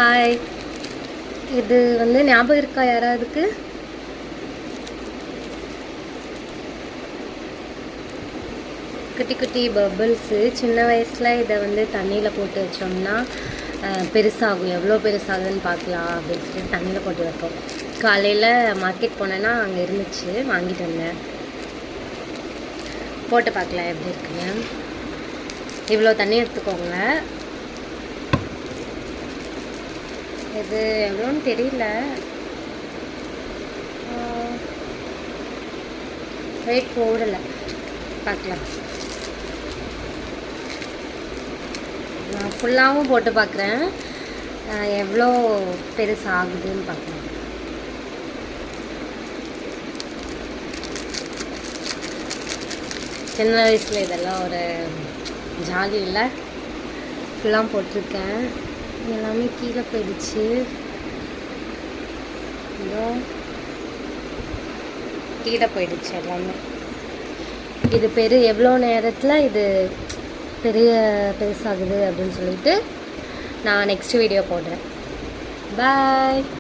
Hi. இது வந்து ஞாபகம் இருக்கா யாராவதுக்கு? குட்டி குட்டி பபிள்ஸு. சின்ன வயசில் இதை வந்து தண்ணியில் போட்டு வச்சோம்னா பெருசாகும். எவ்வளோ பெருசாகுதுன்னு பார்க்கலாம் அப்படின்னு சொல்லிட்டு தண்ணியில் போட்டு வைப்போம். காலையில் மார்க்கெட் போனேன்னா அங்கே இருந்துச்சு, வாங்கிட்டு வந்தேன். போட்டு பார்க்கலாம் எப்படி இருக்குங்க. இவ்வளோ தண்ணி எடுத்துக்கோங்க. இது எவ்வளோன்னு தெரியல, வெயிட் போடலை, பார்க்கலாம். நான் ஃபுல்லாகவும் போட்டு பார்க்குறேன், எவ்வளோ பெருசு ஆகுதுன்னு பார்க்கலாம். சின்ன வயசில் இதெல்லாம் ஒரு ஜாலி இல்லை. ஃபுல்லாக போட்டிருக்கேன், எல்லாமே கீழே போயிடுச்சு. கீழே போயிடுச்சு எல்லாமே. இது எவ்வளோ நேரத்தில் இது பெருசாகுது அப்படின்னு சொல்லிட்டு நான் நெக்ஸ்ட் வீடியோ போடுறேன். பாய்.